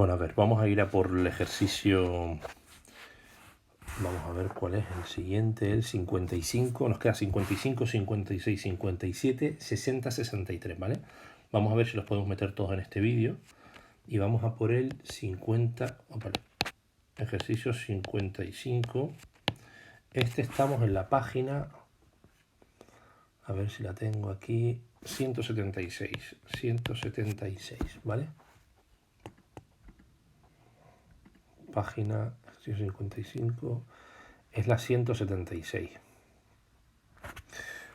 Bueno, a ver, vamos a ir a por el ejercicio. Vamos a ver cuál es el siguiente, el 55. Nos queda 55, 56, 57, 60, 63, ¿vale? Vamos a ver si los podemos meter todos en este vídeo. Y vamos a por el 50. Vale. Ejercicio 55. Estamos en la página. A ver si la tengo aquí. 176. 176, ¿vale? Página 55 es la 176.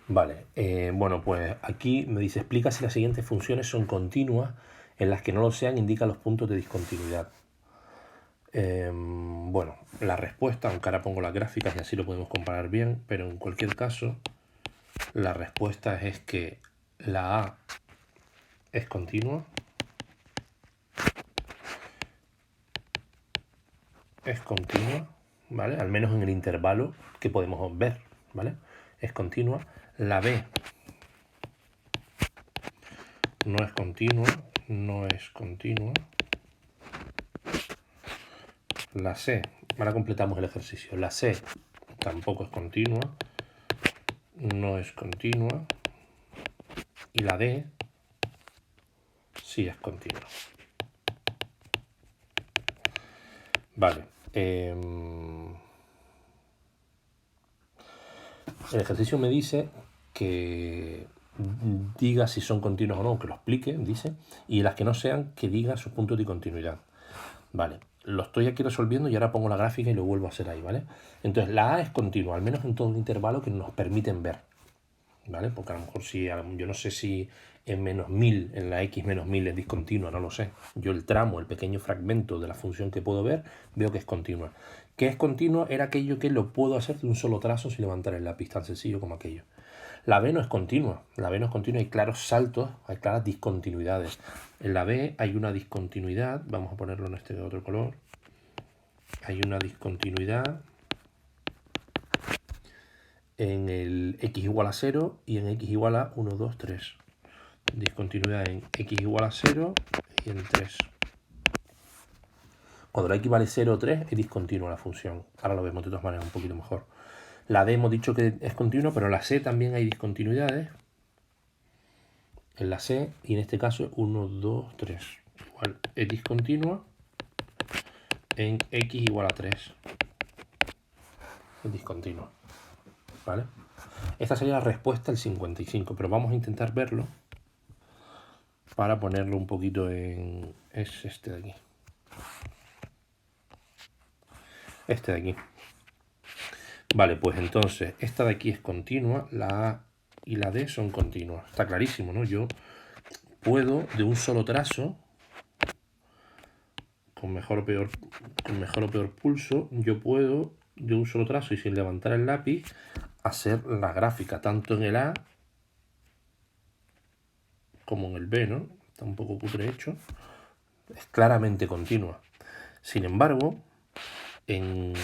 Vale, bueno, pues aquí me dice, explica si las siguientes funciones son continuas, en las que no lo sean indica los puntos de discontinuidad. Bueno, la respuesta, aunque ahora pongo las gráficas y así lo podemos comparar bien, pero en cualquier caso, la respuesta es que la A es continua, ¿vale? Al menos en el intervalo que podemos ver, ¿vale? Es continua. La B no es continua, no es continua. La C, ahora completamos el ejercicio. La C tampoco es continua, no es continua. Y la D sí es continua. Vale. El ejercicio me dice que diga si son continuas o no, que lo explique, dice, y las que no sean, que diga sus puntos de continuidad. Vale, lo estoy aquí resolviendo y ahora pongo la gráfica y lo vuelvo a hacer ahí, ¿vale? Entonces la A es continua, al menos en todo el intervalo que nos permiten ver, ¿vale? Porque a lo mejor si, yo no sé si en menos 1000, en la X menos 1000 es discontinua, no lo sé. Yo el tramo, el pequeño fragmento de la función que puedo ver, veo que es continua. ¿Qué es continua? Era aquello que lo puedo hacer de un solo trazo sin levantar el lápiz, tan sencillo como aquello. La B no es continua. La B no es continua, hay claros saltos, hay claras discontinuidades. En la B hay una discontinuidad, vamos a ponerlo en este de otro color. Hay una discontinuidad en el x igual a 0 y en x igual a 1, 2, 3. Discontinuidad en x igual a 0 y en 3. Cuando la x vale 0 o 3 es discontinua la función. Ahora lo vemos de todas maneras un poquito mejor. La D hemos dicho que es continua, pero en la C también hay discontinuidades. En la C, y en este caso 1, 2, 3. Igual es discontinua en x igual a 3. Es discontinua. ¿Vale? Esta sería la respuesta al 55, pero vamos a intentar verlo para ponerlo un poquito en... es este de aquí. Este de aquí. Vale, pues entonces, esta de aquí es continua, la A y la D son continuas. Está clarísimo, ¿no? Yo puedo, de un solo trazo, con mejor o peor pulso, yo puedo, de un solo trazo y sin levantar el lápiz, hacer la gráfica, tanto en el A como en el B, ¿no? Está un poco cutre hecho. Es claramente continua. Sin embargo, en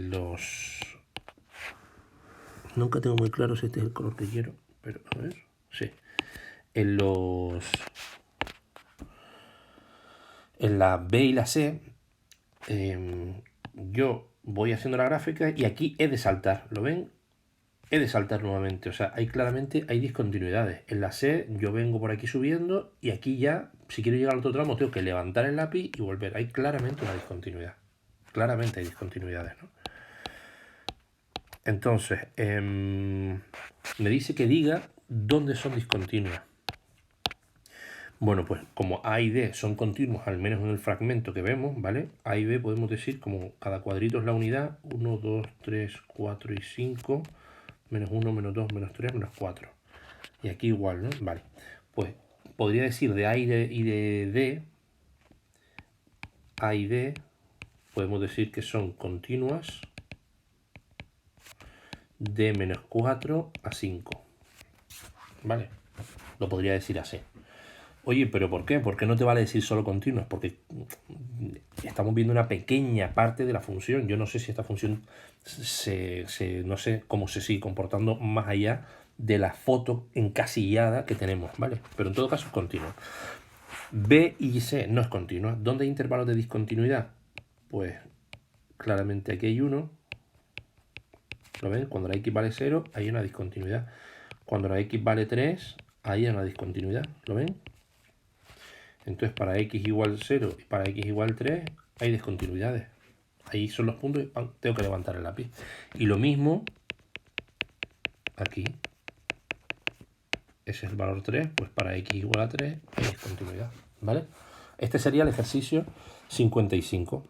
los... Nunca tengo muy claro si este es el color que quiero, pero a ver, sí. En la B y la C, yo voy haciendo la gráfica y aquí he de saltar, ¿lo ven? He de saltar nuevamente, o sea, claramente hay discontinuidades. En la C yo vengo por aquí subiendo y aquí ya, si quiero llegar al otro tramo, tengo que levantar el lápiz y volver. Hay claramente una discontinuidad. Claramente hay discontinuidades, ¿no? Entonces, me dice que diga dónde son discontinuas. Bueno, pues como A y D son continuos, al menos en el fragmento que vemos, ¿vale? A y B podemos decir, como cada cuadrito es la unidad, 1, 2, 3, 4 y 5, menos 1, menos 2, menos 3, menos 4. Y aquí igual, ¿no? Vale. Pues podría decir de A y de D, A y D, podemos decir que son continuas de menos 4 a 5. ¿Vale? Lo podría decir así. Oye, ¿pero por qué? ¿Por qué no te vale decir solo continuas? Porque estamos viendo una pequeña parte de la función. Yo no sé si esta función no sé cómo se sigue comportando más allá de la foto encasillada que tenemos, ¿vale? Pero en todo caso es continua. B y C no es continua. ¿Dónde hay intervalos de discontinuidad? Pues claramente aquí hay uno. ¿Lo ven? Cuando la x vale 0 hay una discontinuidad. Cuando la x vale 3 hay una discontinuidad. ¿Lo ven? Entonces para x igual 0 y para x igual 3 hay discontinuidades. Ahí son los puntos y tengo que levantar el lápiz. Y lo mismo aquí. Ese es el valor 3, pues para x igual a 3 hay discontinuidad. ¿Vale? Este sería el ejercicio 55.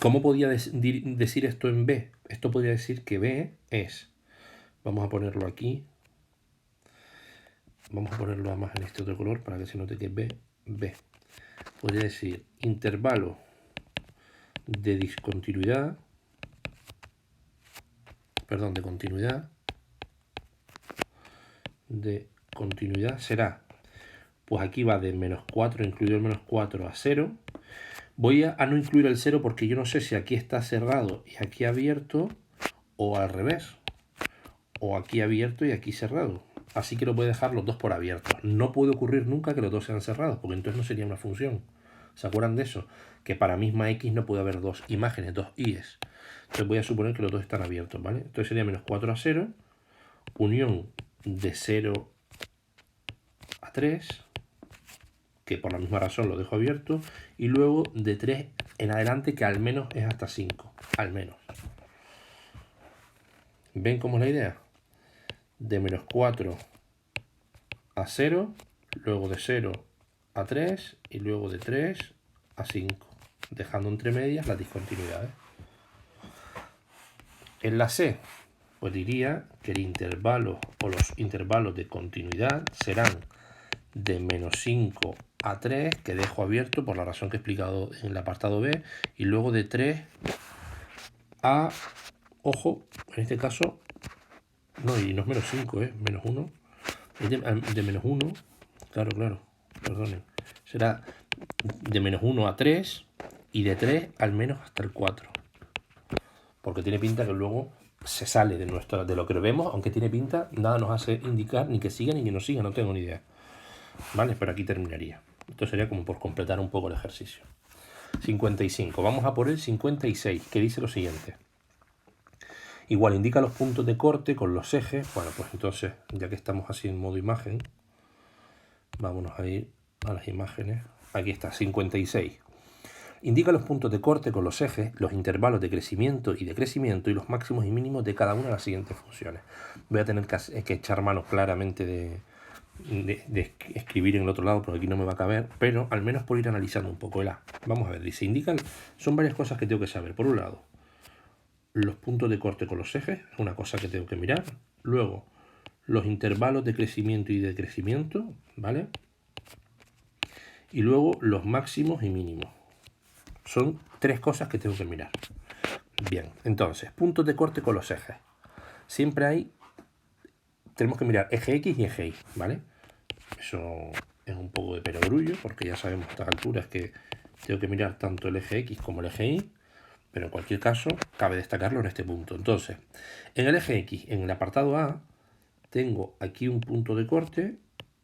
¿Cómo podía decir esto en B? Esto podría decir que B es, vamos a ponerlo aquí, vamos a ponerlo además en este otro color para que se note que es B. Podría decir intervalo de discontinuidad, perdón, de continuidad será, pues aquí va de menos 4, incluido el menos 4 a 0. Voy a no incluir el 0 porque yo no sé si aquí está cerrado y aquí abierto o al revés. O aquí abierto y aquí cerrado. Así que lo voy a dejar los dos por abiertos. No puede ocurrir nunca que los dos sean cerrados, porque entonces no sería una función. ¿Se acuerdan de eso? Que para misma x no puede haber dos imágenes, dos i's. Entonces voy a suponer que los dos están abiertos, ¿vale? Entonces sería menos 4 a 0, unión de 0 a 3, que por la misma razón lo dejo abierto, y luego de 3 en adelante, que al menos es hasta 5. Al menos. ¿Ven cómo es la idea? De menos 4 a 0, luego de 0 a 3 y luego de 3 a 5, dejando entre medias las discontinuidades. En la C, pues diría que el intervalo o los intervalos de continuidad serán de menos 5 a 3, que dejo abierto por la razón que he explicado en el apartado B, y luego de 3 a, ojo, en este caso, no, y no es menos 5, menos 1, de menos 1, claro, perdonen, será de menos 1 a 3 y de 3 al menos hasta el 4. Porque tiene pinta que luego se sale de lo que vemos, aunque tiene pinta, nada nos hace indicar ni que siga ni que no siga, no tengo ni idea. ¿Vale? Pero aquí terminaría. Esto sería como por completar un poco el ejercicio. 55. Vamos a por el 56, que dice lo siguiente. Igual indica los puntos de corte con los ejes. Bueno, pues entonces, ya que estamos así en modo imagen, vámonos a ir a las imágenes. Aquí está, 56. Indica los puntos de corte con los ejes, los intervalos de crecimiento y decrecimiento y los máximos y mínimos de cada una de las siguientes funciones. Voy a tener que echar mano claramente de escribir en el otro lado, porque aquí no me va a caber, pero al menos por ir analizando un poco el A. Vamos a ver, dice, indican, son varias cosas que tengo que saber. Por un lado, los puntos de corte con los ejes, es una cosa que tengo que mirar. Luego, los intervalos de crecimiento y decrecimiento, ¿vale? Y luego, los máximos y mínimos. Son tres cosas que tengo que mirar. Bien, entonces, puntos de corte con los ejes. Siempre tenemos que mirar eje X y eje Y, ¿vale? Eso es un poco de perogrullo, porque ya sabemos a estas alturas que tengo que mirar tanto el eje X como el eje Y, pero en cualquier caso, cabe destacarlo en este punto. Entonces, en el eje X, en el apartado A, tengo aquí un punto de corte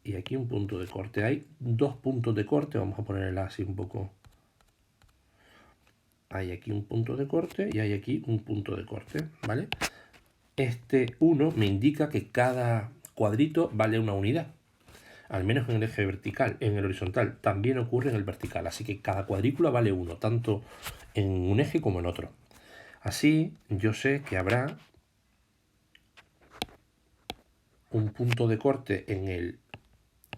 y aquí un punto de corte. Hay dos puntos de corte, vamos a poner el A así un poco. Hay aquí un punto de corte y hay aquí un punto de corte, ¿vale? Este 1 me indica que cada cuadrito vale una unidad. Al menos en el eje vertical. En el horizontal también ocurre en el vertical. Así que cada cuadrícula vale 1, tanto en un eje como en otro. Así yo sé que habrá un punto de corte en el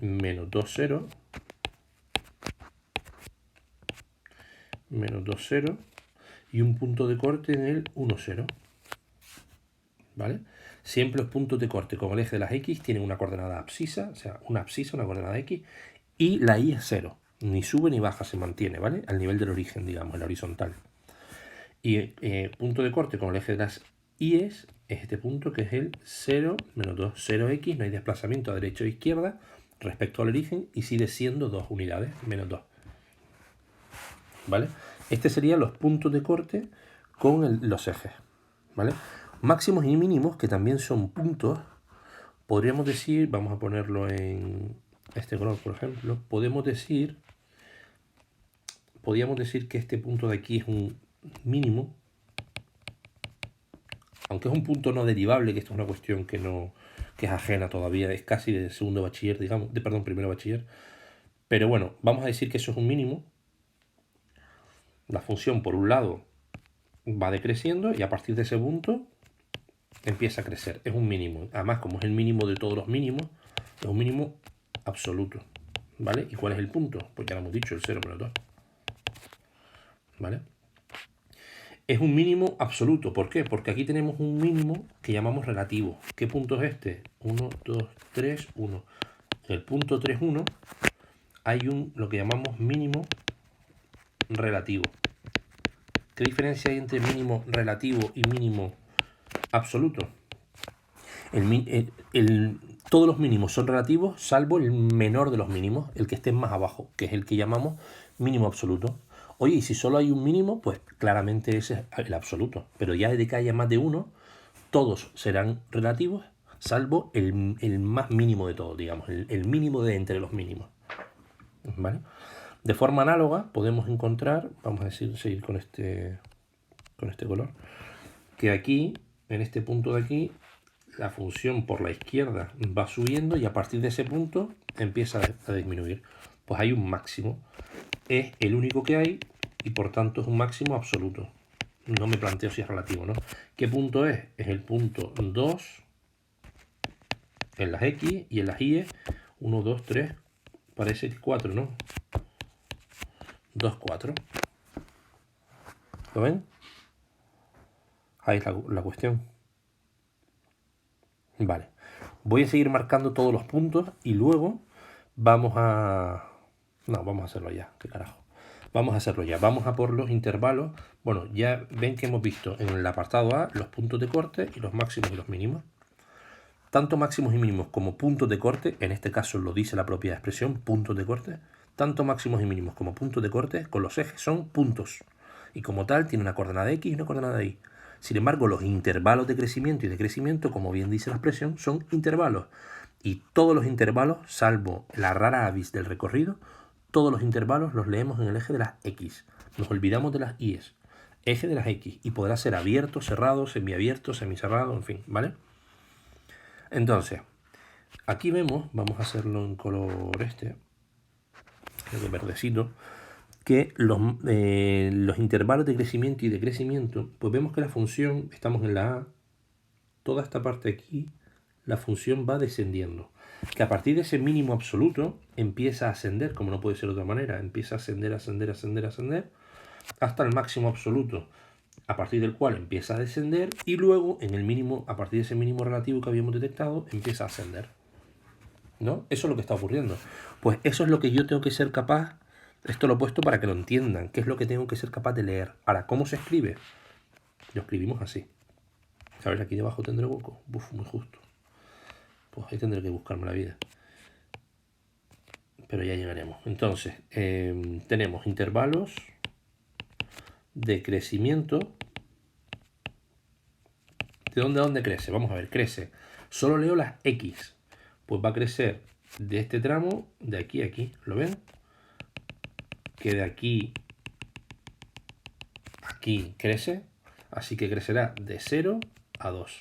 menos 2, 0, menos 2, 0, y un punto de corte en el 1, 0. ¿Vale? Siempre los puntos de corte con el eje de las X tienen una coordenada abscisa, o sea, una abscisa, una coordenada X, y la Y es 0. Ni sube ni baja, se mantiene, ¿vale? Al nivel del origen, digamos, en la horizontal. Y punto de corte con el eje de las Y es este punto que es el 0, menos 2, 0x, no hay desplazamiento a derecha o izquierda respecto al origen y sigue siendo 2 unidades, menos 2. ¿Vale? Este serían los puntos de corte con los ejes, ¿vale? Máximos y mínimos, que también son puntos, podríamos decir, vamos a ponerlo en este color, por ejemplo, podemos decir podríamos decir que este punto de aquí es un mínimo, aunque es un punto no derivable, que esto es una cuestión que es ajena todavía, es casi de segundo bachiller, digamos, perdón, primero bachiller. Pero bueno, vamos a decir que eso es un mínimo. La función, por un lado, va decreciendo y a partir de ese punto empieza a crecer. Es un mínimo. Además, como es el mínimo de todos los mínimos, es un mínimo absoluto. ¿Vale? ¿Y cuál es el punto? Pues ya lo hemos dicho, el 0 menos 2. ¿Vale? Es un mínimo absoluto. ¿Por qué? Porque aquí tenemos un mínimo que llamamos relativo. ¿Qué punto es este? 1, 2, 3, 1. En el punto 3, 1 hay lo que llamamos mínimo relativo. ¿Qué diferencia hay entre mínimo relativo y mínimo absoluto? Todos los mínimos son relativos, salvo el menor de los mínimos, el que esté más abajo, que es el que llamamos mínimo absoluto. Oye, y si solo hay un mínimo, pues claramente ese es el absoluto. Pero ya de que haya más de uno, todos serán relativos, salvo el más mínimo de todos, digamos, el mínimo de entre los mínimos. ¿Vale? De forma análoga podemos encontrar, vamos a decir, seguir con este color, que aquí, en este punto de aquí, la función por la izquierda va subiendo y a partir de ese punto empieza a disminuir. Pues hay un máximo. Es el único que hay y por tanto es un máximo absoluto. No me planteo si es relativo, ¿no? ¿Qué punto es? Es el punto 2 en las X y en las Y. 1, 2, 3. Parece que 4, ¿no? 2, 4. ¿Lo ven? Ahí es la cuestión. Vale. Voy a seguir marcando todos los puntos y luego vamos a... No, vamos a hacerlo ya. ¿Qué carajo? Vamos a hacerlo ya. Vamos a por los intervalos. Bueno, ya ven que hemos visto en el apartado A los puntos de corte y los máximos y los mínimos. Tanto máximos y mínimos como puntos de corte, en este caso lo dice la propia expresión, puntos de corte, tanto máximos y mínimos como puntos de corte con los ejes son puntos. Y como tal tiene una coordenada X y una coordenada Y. Sin embargo, los intervalos de crecimiento y decrecimiento, como bien dice la expresión, son intervalos. Y todos los intervalos, salvo la rara avis del recorrido, todos los intervalos los leemos en el eje de las X. Nos olvidamos de las Y's. Eje de las X. Y podrá ser abierto, cerrado, semiabierto, semicerrado, en fin, ¿vale? Entonces, aquí vemos, vamos a hacerlo en color el verdecito, que los intervalos de crecimiento y decrecimiento, pues vemos que la función, estamos en la A, toda esta parte aquí, la función va descendiendo. Que a partir de ese mínimo absoluto empieza a ascender, como no puede ser de otra manera, empieza a ascender, ascender, ascender, ascender, hasta el máximo absoluto, a partir del cual empieza a descender y luego en el mínimo, a partir de ese mínimo relativo que habíamos detectado, empieza a ascender. ¿No? Eso es lo que está ocurriendo. Pues eso es lo que yo tengo que ser capaz, esto lo he puesto para que lo entiendan, qué es lo que tengo que ser capaz de leer. Ahora, ¿cómo se escribe? Lo escribimos así. A ver, aquí debajo tendré hueco. Uf, muy justo. Pues ahí tendré que buscarme la vida. Pero ya llegaremos. Entonces, tenemos intervalos de crecimiento. ¿De dónde a dónde crece? Vamos a ver, crece. Solo leo las X. Pues va a crecer de este tramo, de aquí a aquí. ¿Lo ven? Que de aquí a aquí crece. Así que crecerá de 0 a 2.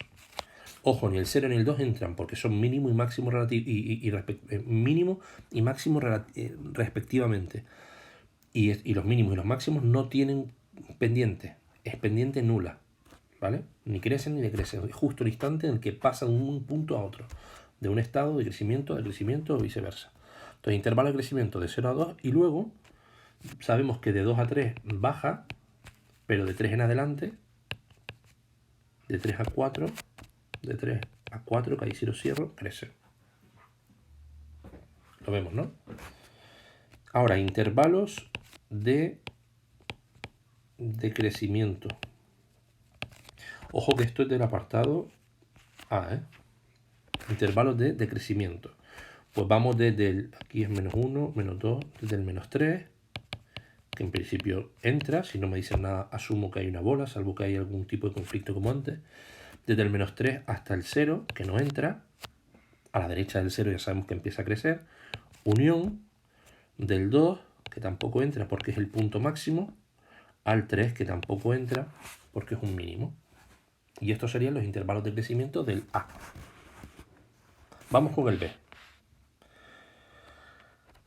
Ojo, ni el 0 ni el 2 entran porque son mínimo y máximo mínimo y máximo respectivamente. Y los mínimos y los máximos no tienen pendiente. Es pendiente nula. ¿Vale? Ni crecen ni decrecen. Es justo el instante en el que pasan de un punto a otro. De un estado de crecimiento o viceversa. Entonces, intervalo de crecimiento de 0 a 2 y luego sabemos que de 2 a 3 baja, pero de 3 en adelante, de 3 a 4, de 3 a 4, que ahí si lo cierro, crece. Lo vemos, ¿no? Ahora, intervalos de crecimiento. Ojo que esto es del apartado A, ¿eh? Intervalos de decrecimiento. Pues vamos desde el, aquí es menos 1, menos 2, desde el menos 3, que en principio entra, si no me dicen nada asumo que hay una bola, salvo que hay algún tipo de conflicto como antes. Desde el menos 3 hasta el 0, que no entra, a la derecha del 0 ya sabemos que empieza a crecer, unión del 2 que tampoco entra porque es el punto máximo, al 3, que tampoco entra porque es un mínimo. Y estos serían los intervalos de crecimiento del A. Vamos con el B.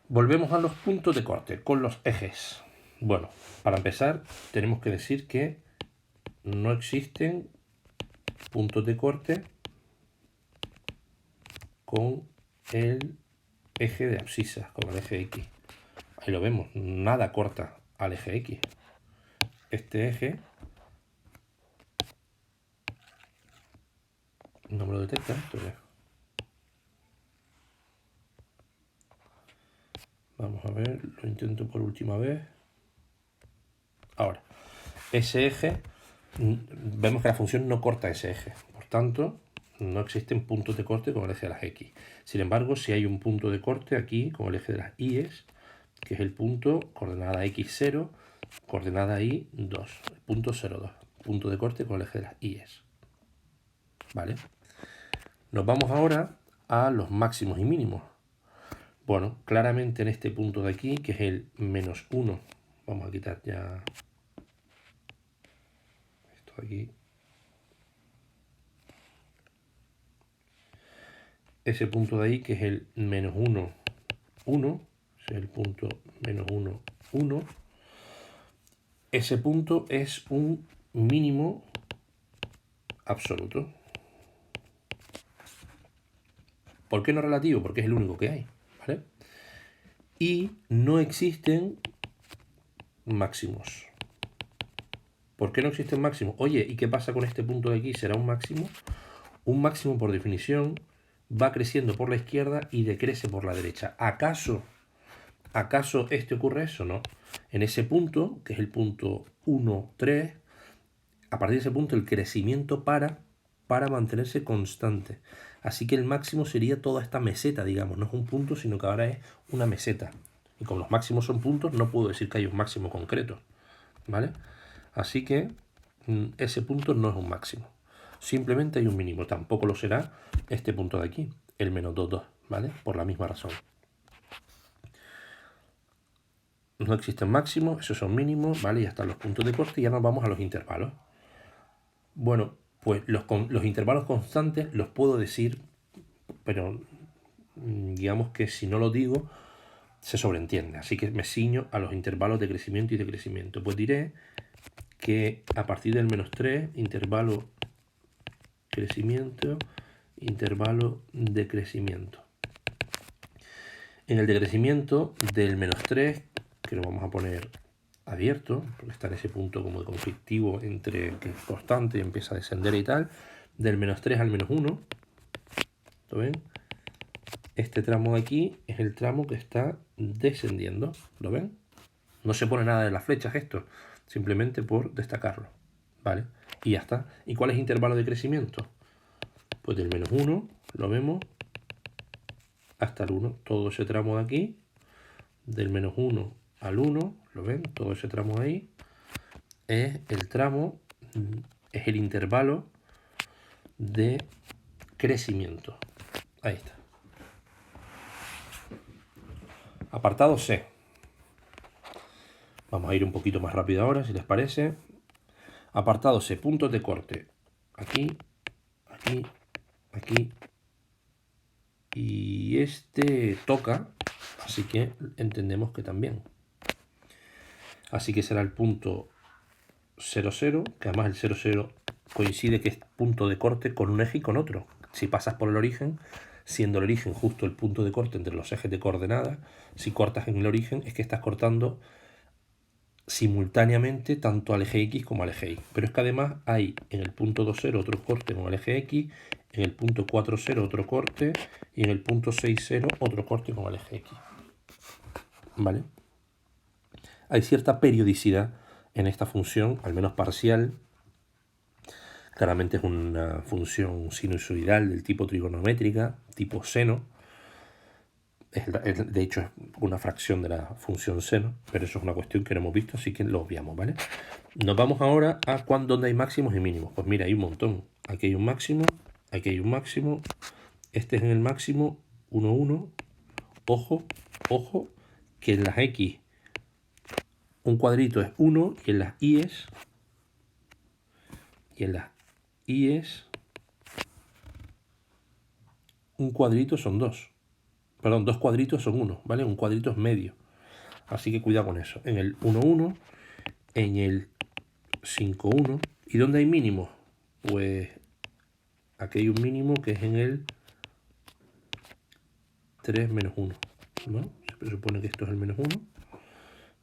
Volvemos a los puntos de corte, con los ejes. Bueno, para empezar, tenemos que decir que no existen puntos de corte con el eje de abscisas, con el eje X. Ahí lo vemos, nada corta al eje X. Este eje no me lo detecta esto. Vamos a ver, lo intento por última vez. Ahora, ese eje, vemos que la función no corta ese eje. Por tanto, no existen puntos de corte con el eje de las X. Sin embargo, si hay un punto de corte aquí con el eje de las Y's, que es el punto coordenada X0, coordenada Y2, el punto 0,2. Punto de corte con el eje de las Y's. ¿Vale? Nos vamos ahora a los máximos y mínimos. Bueno, claramente en este punto de aquí, que es el menos 1, vamos a quitar ya esto de aquí. Ese punto de ahí, que es el menos 1, 1, es el punto menos 1, 1. Ese punto es un mínimo absoluto. ¿Por qué no relativo? Porque es el único que hay, ¿vale? Y no existen máximos. ¿Por qué no existen máximos? Oye, ¿y qué pasa con este punto de aquí? ¿Será un máximo? Un máximo, por definición, va creciendo por la izquierda y decrece por la derecha. ¿Acaso este ocurre eso? No. En ese punto, que es el punto 1, 3, a partir de ese punto el crecimiento para mantenerse constante. Así que el máximo sería toda esta meseta, digamos. No es un punto, sino que ahora es una meseta. Y como los máximos son puntos, no puedo decir que hay un máximo concreto, ¿vale? Así que ese punto no es un máximo. Simplemente hay un mínimo. Tampoco lo será este punto de aquí, el menos 2, 2, ¿vale? Por la misma razón. No existen máximos, esos son mínimos, ¿vale? Ya están los puntos de corte y ya nos vamos a los intervalos. Bueno, pues los intervalos constantes los puedo decir, pero digamos que si no lo digo, se sobreentiende. Así que me ciño a los intervalos de crecimiento y decrecimiento. Pues diré que a partir del menos 3, intervalo crecimiento, intervalo decrecimiento. En el decrecimiento del menos 3, que lo vamos a poner abierto, porque está en ese punto como de conflictivo entre que es constante y empieza a descender y tal, del menos 3 al menos 1, ¿lo ven? Este tramo de aquí es el tramo que está descendiendo, ¿lo ven? No se pone nada de las flechas esto, simplemente por destacarlo, ¿vale? Y ya está. ¿Y cuál es el intervalo de crecimiento? Pues del menos 1, lo vemos, hasta el 1, todo ese tramo de aquí, del menos 1 al 1, ¿lo ven? Todo ese tramo de ahí es el tramo, es el intervalo de crecimiento. Ahí está. Apartado C. Vamos a ir un poquito más rápido ahora, si les parece. Apartado C, puntos de corte. Aquí, aquí, aquí. Y este toca, así que entendemos que también. Así que será el punto 0, 0, que además el 0, 0 coincide que es punto de corte con un eje y con otro. Si pasas por el origen, siendo el origen justo el punto de corte entre los ejes de coordenadas, si cortas en el origen es que estás cortando simultáneamente tanto al eje X como al eje Y. Pero es que además hay en el punto 2, 0 otro corte con el eje X, en el punto 4, 0 otro corte y en el punto 6, 0 otro corte con el eje X. ¿Vale? Hay cierta periodicidad en esta función, al menos parcial. Claramente es una función sinusoidal del tipo trigonométrica, tipo seno. De hecho, es una fracción de la función seno, pero eso es una cuestión que no hemos visto, así que lo obviamos, ¿vale? Nos vamos ahora a dónde hay máximos y mínimos. Pues mira, hay un montón. Aquí hay un máximo, aquí hay un máximo. Este es en el máximo 1, 1. Ojo, ojo, que en las X un cuadrito es 1 y en las IES un cuadrito son 2. Perdón, 2 cuadritos son 1, ¿vale? Un cuadrito es medio. Así que cuidado con eso. En el 1,1, en el 5,1. ¿Y dónde hay mínimos? Pues aquí hay un mínimo que es en el 3 menos 1, ¿no? Se presupone que esto es el menos 1.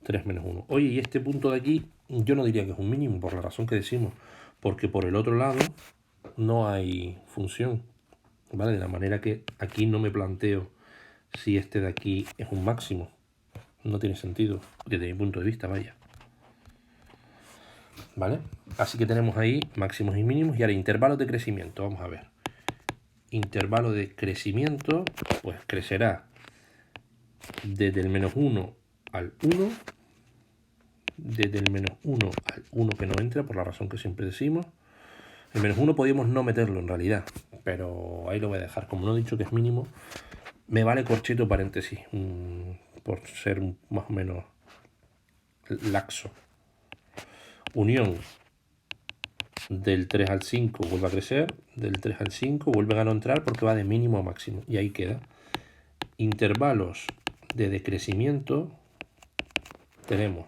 3 menos 1. Oye, y este punto de aquí, yo no diría que es un mínimo, por la razón que decimos. Porque por el otro lado no hay función, ¿vale? De la manera que aquí no me planteo si este de aquí es un máximo. No tiene sentido, desde mi punto de vista, vaya. ¿Vale? Así que tenemos ahí máximos y mínimos. Y ahora intervalos de crecimiento. Vamos a ver. Intervalo de crecimiento, pues crecerá desde el menos 1 al 1. Desde el menos 1 al 1 que no entra, por la razón que siempre decimos. El menos 1 podríamos no meterlo en realidad, pero ahí lo voy a dejar. Como no he dicho que es mínimo, me vale corchete paréntesis, por ser más o menos laxo. Unión del 3 al 5 vuelve a crecer, del 3 al 5 vuelve a no entrar porque va de mínimo a máximo, y ahí queda. Intervalos de decrecimiento tenemos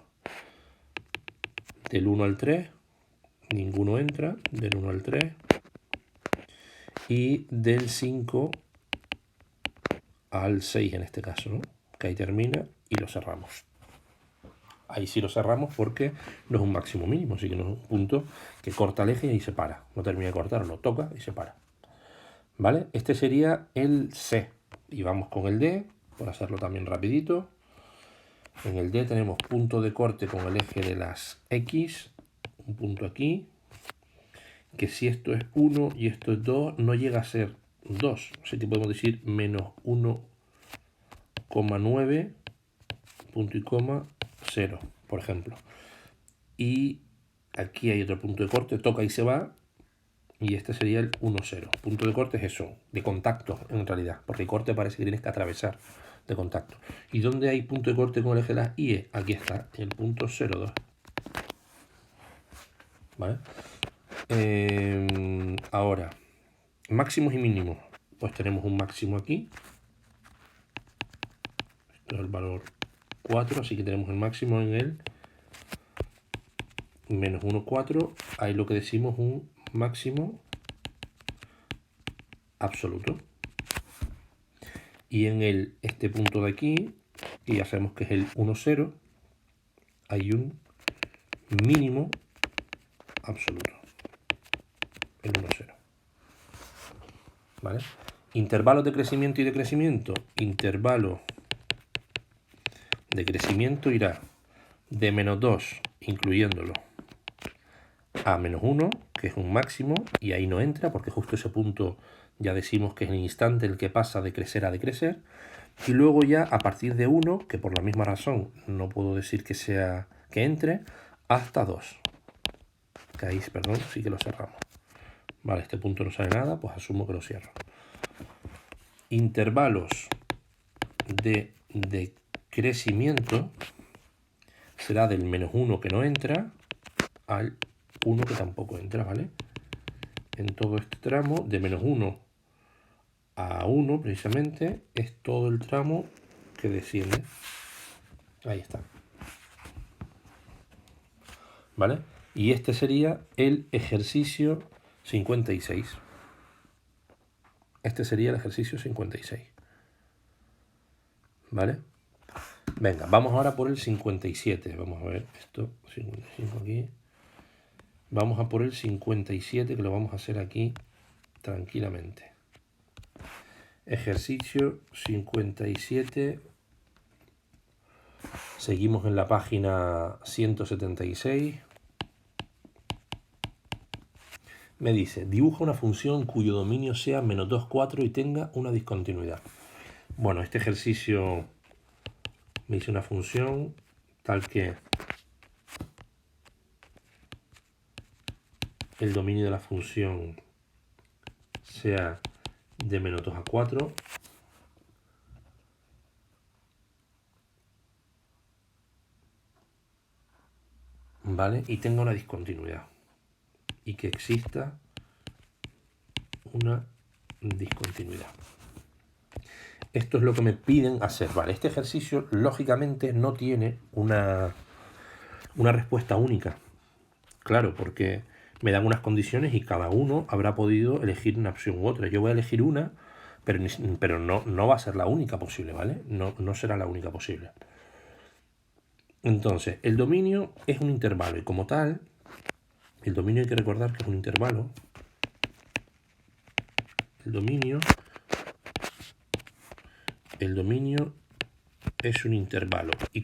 del 1 al 3, ninguno entra, del 1 al 3, y del 5 al 6 en este caso, ¿no? Que ahí termina y lo cerramos. Ahí sí lo cerramos porque no es un máximo mínimo, así que no es un punto que corta el eje y ahí se para. No termina de cortar, lo toca y se para. ¿Vale? Este sería el C. Y vamos con el D, por hacerlo también rapidito. En el D tenemos punto de corte con el eje de las X, un punto aquí, que si esto es 1 y esto es 2, no llega a ser 2. Así que podemos decir menos 1,9, punto y coma, 0, por ejemplo. Y aquí hay otro punto de corte, toca y se va, y este sería el 1,0. Punto de corte es eso, de contacto en realidad, porque el corte parece que tienes que atravesar de contacto. ¿Y dónde hay punto de corte con el eje de las IE? Aquí está, el punto 0,2. ¿Vale? Ahora, máximos y mínimos. Pues tenemos un máximo aquí. Esto es el valor 4, así que tenemos el máximo en el menos 1,4. Ahí lo que decimos un máximo absoluto. Y en este punto de aquí, y ya sabemos que es el 1,0, hay un mínimo absoluto. El 1,0. ¿Vale? Intervalos de crecimiento y decrecimiento. Intervalo de crecimiento irá de menos 2, incluyéndolo, a menos 1, que es un máximo, y ahí no entra, porque justo ese punto ya decimos que es el instante en el que pasa de crecer a decrecer. Y luego ya a partir de 1, que por la misma razón no puedo decir que sea que entre, hasta 2. Que ahí, perdón, sí que lo cerramos. Vale, este punto no sale nada, pues asumo que lo cierro. Intervalos de crecimiento será del menos 1 que no entra al 1 que tampoco entra, ¿vale? En todo este tramo, de menos 1 a 1 precisamente, es todo el tramo que desciende. Ahí está. ¿Vale? Y este sería el ejercicio 56. Este sería el ejercicio 56. ¿Vale? Venga, vamos ahora por el 57. Vamos a ver esto, 55 aquí. Vamos a por el 57, que lo vamos a hacer aquí tranquilamente. Ejercicio 57. Seguimos en la página 176. Me dice, dibuja una función cuyo dominio sea menos 2, 4 y tenga una discontinuidad. Bueno, este ejercicio me dice una función tal que el dominio de la función sea de menos 2 a 4. ¿vale? Y tenga una discontinuidad. Y que exista una discontinuidad. Esto es lo que me piden hacer, ¿vale? Este ejercicio, lógicamente, no tiene una respuesta única. Claro, porque me dan unas condiciones y cada uno habrá podido elegir una opción u otra. Yo voy a elegir una, pero no va a ser la única posible, ¿vale? No será la única posible. Entonces, el dominio es un intervalo y como tal, el dominio hay que recordar que es un intervalo. El dominio es un intervalo y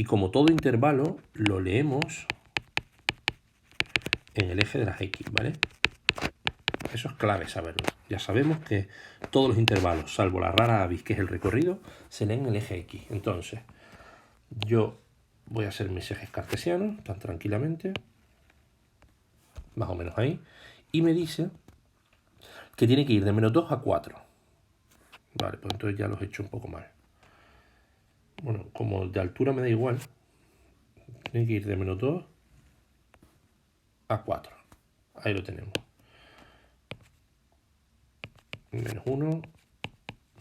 como todo intervalo lo leemos en el eje de las X, ¿vale? Eso es clave saberlo. Ya sabemos que todos los intervalos, salvo la rara avis, que es el recorrido, se leen en el eje X. Entonces, yo voy a hacer mis ejes cartesianos tan tranquilamente, más o menos ahí, y me dice que tiene que ir de menos 2 a 4. Vale, pues entonces ya los he hecho un poco mal. Bueno, como de altura me da igual, tiene que ir de menos 2 a 4. Ahí lo tenemos. Menos 1,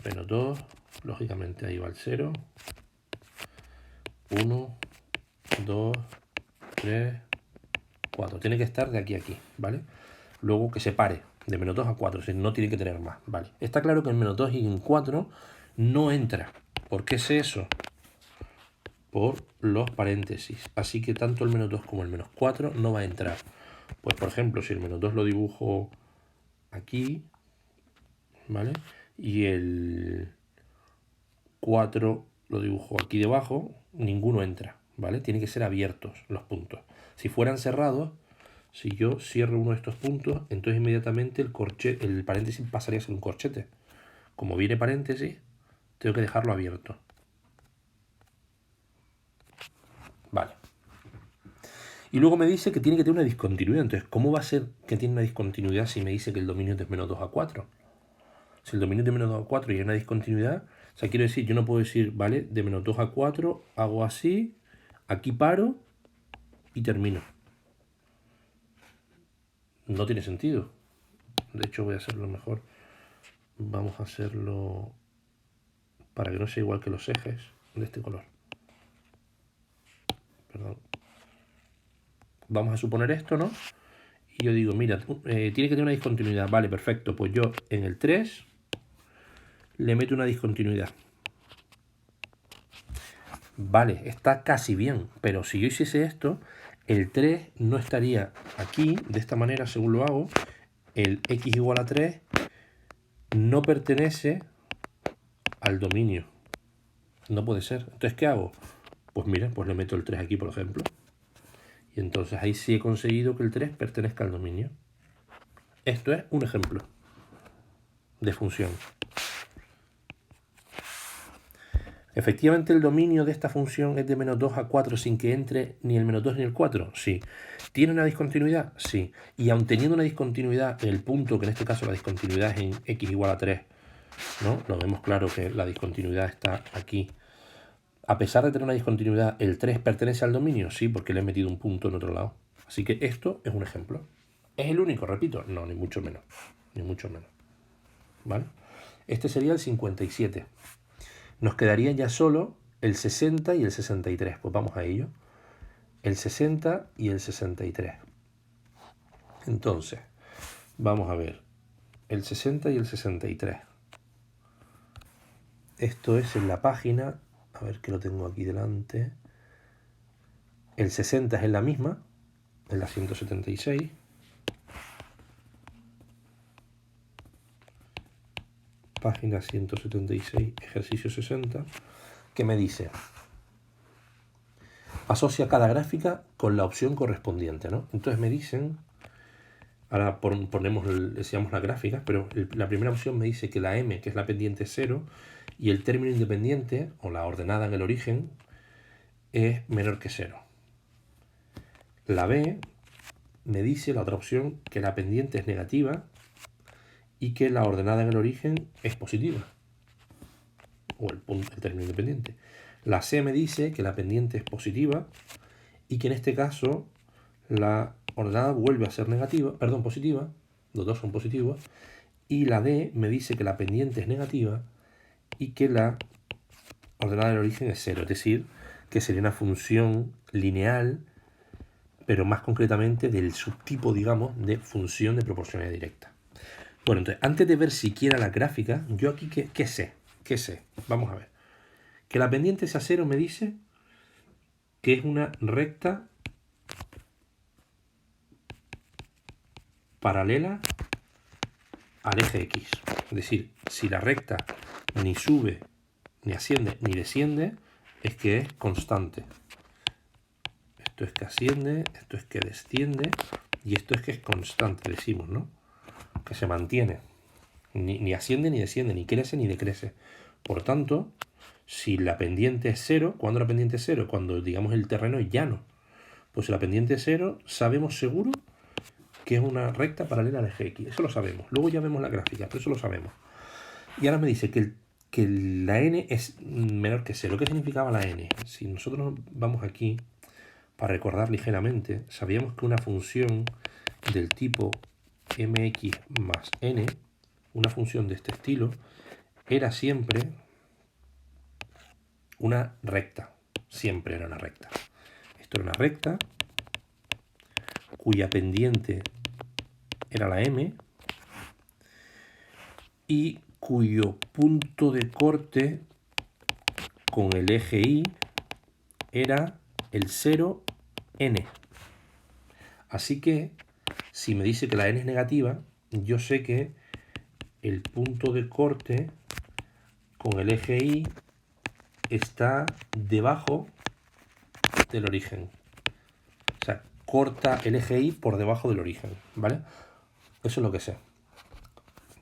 menos 2, lógicamente ahí va el 0. 1, 2, 3, 4. Tiene que estar de aquí a aquí, ¿vale? Luego que se pare de menos 2 a 4, si no tiene que tener más, ¿vale? Está claro que en menos 2 y en 4 no entra. ¿Por qué sé eso? Por los paréntesis. Así que tanto el menos 2 como el menos 4 no va a entrar. Pues por ejemplo, si el menos 2 lo dibujo aquí, ¿vale? Y el 4 lo dibujo aquí debajo, ninguno entra, ¿vale? Tienen que ser abiertos los puntos. Si fueran cerrados, si yo cierro uno de estos puntos, entonces inmediatamente el paréntesis pasaría a ser un corchete. Como viene paréntesis, tengo que dejarlo abierto. Vale. Y luego me dice que tiene que tener una discontinuidad. Entonces, ¿cómo va a ser que tiene una discontinuidad si me dice que el dominio es de menos 2 a 4? Si el dominio es de menos 2 a 4 y hay una discontinuidad, o sea, quiero decir, yo no puedo decir, ¿vale? De menos 2 a 4 hago así, aquí paro y termino. No tiene sentido. De hecho, voy a hacerlo mejor. Vamos a hacerlo para que no sea igual que los ejes de este color. Perdón. Vamos a suponer esto, ¿no? Y yo digo, mira, tiene que tener una discontinuidad. Vale, perfecto. Pues yo en el 3 le meto una discontinuidad. Vale, está casi bien. Pero si yo hiciese esto, el 3 no estaría aquí, de esta manera, según lo hago. El x igual a 3 no pertenece al dominio. No puede ser. Entonces, ¿qué hago? Pues mira, pues le meto el 3 aquí, por ejemplo. Y entonces ahí sí he conseguido que el 3 pertenezca al dominio. Esto es un ejemplo de función. ¿Efectivamente el dominio de esta función es de menos 2 a 4 sin que entre ni el menos 2 ni el 4? Sí. ¿Tiene una discontinuidad? Sí. Y aun teniendo una discontinuidad en el punto, que en este caso la discontinuidad es en x igual a 3, ¿no? Lo vemos claro que la discontinuidad está aquí. A pesar de tener una discontinuidad, ¿el 3 pertenece al dominio? Sí, porque le he metido un punto en otro lado. Así que esto es un ejemplo. ¿Es el único? Repito. No, ni mucho menos. Ni mucho menos. ¿Vale? Este sería el 57. Nos quedaría ya solo el 60 y el 63. Pues vamos a ello. El 60 y el 63. Entonces, vamos a ver. El 60 y el 63. Esto es en la página. A ver que lo tengo aquí delante. El 60 es en la misma. En la 176. Página 176, ejercicio 60, que me dice, asocia cada gráfica con la opción correspondiente, ¿no? Entonces me dicen, ahora ponemos, decíamos las gráficas, pero la primera opción me dice que la m, que es la pendiente 0, y el término independiente, o la ordenada en el origen, es menor que 0. La b me dice, la otra opción, que la pendiente es negativa y que la ordenada en el origen es positiva, o el término independiente. La C me dice que la pendiente es positiva y que en este caso la ordenada vuelve a ser negativa, perdón, positiva, los dos son positivos, y la D me dice que la pendiente es negativa y que la ordenada del origen es 0, es decir, que sería una función lineal, pero más concretamente del subtipo, digamos, de función de proporcionalidad directa. Bueno, entonces, antes de ver siquiera la gráfica, yo aquí, ¿qué sé? ¿Qué sé? Vamos a ver. Que la pendiente sea 0 me dice que es una recta paralela al eje X. Es decir, si la recta ni sube, ni asciende, ni desciende, es que es constante. Esto es que asciende, esto es que desciende, y esto es que es constante, decimos, ¿no? Que se mantiene. Ni asciende ni desciende, ni crece ni decrece. Por tanto, si la pendiente es 0, ¿cuándo la pendiente es 0? Cuando, digamos, el terreno es llano. Pues si la pendiente es 0, sabemos seguro que es una recta paralela al eje X. Eso lo sabemos. Luego ya vemos la gráfica, pero eso lo sabemos. Y ahora me dice que la n es menor que 0. ¿Qué significaba la n? Si nosotros vamos aquí, para recordar ligeramente, sabíamos que una función del tipo mx más n, una función de este estilo, era siempre una recta. Siempre era una recta. Esto era una recta cuya pendiente era la m y cuyo punto de corte con el eje y era el 0n. Así que, si me dice que la n es negativa, yo sé que el punto de corte con el eje y está debajo del origen. O sea, corta el eje y por debajo del origen, ¿vale? Eso es lo que sé.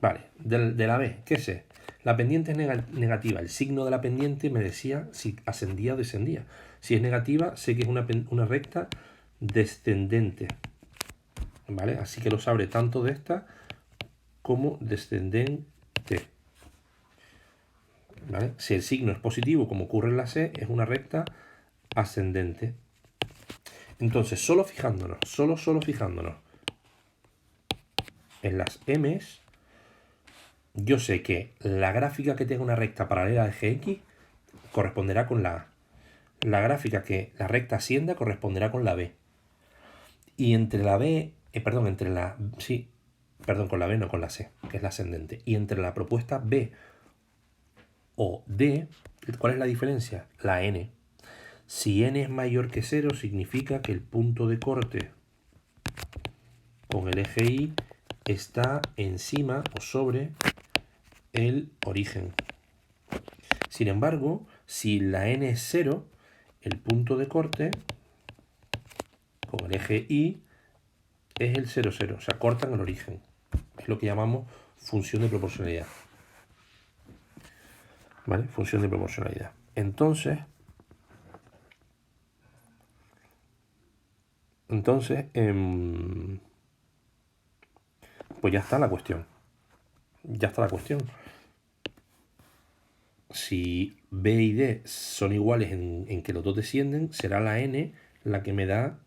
Vale, de la B, ¿qué sé? La pendiente es negativa. El signo de la pendiente me decía si ascendía o descendía. Si es negativa, sé que es una recta descendente. ¿Vale? Así que lo sabré tanto de esta como descendente. ¿Vale? Si el signo es positivo, como ocurre en la C, es una recta ascendente. Entonces, solo fijándonos en las M's, yo sé que la gráfica que tenga una recta paralela al eje X corresponderá con la A. La gráfica que la recta ascienda corresponderá con la B. Y entre la B, con la B, no con la C, que es la ascendente. Y entre la propuesta B o D, ¿cuál es la diferencia? La N. Si N es mayor que 0, significa que el punto de corte con el eje Y está encima o sobre el origen. Sin embargo, si la n es 0, el punto de corte con el eje Y es el 0, 0. O sea, cortan el origen. Es lo que llamamos función de proporcionalidad. ¿Vale? Función de proporcionalidad. Entonces, pues ya está la cuestión. Ya está la cuestión. Si B y D son iguales en que los dos descienden, será la n la que me da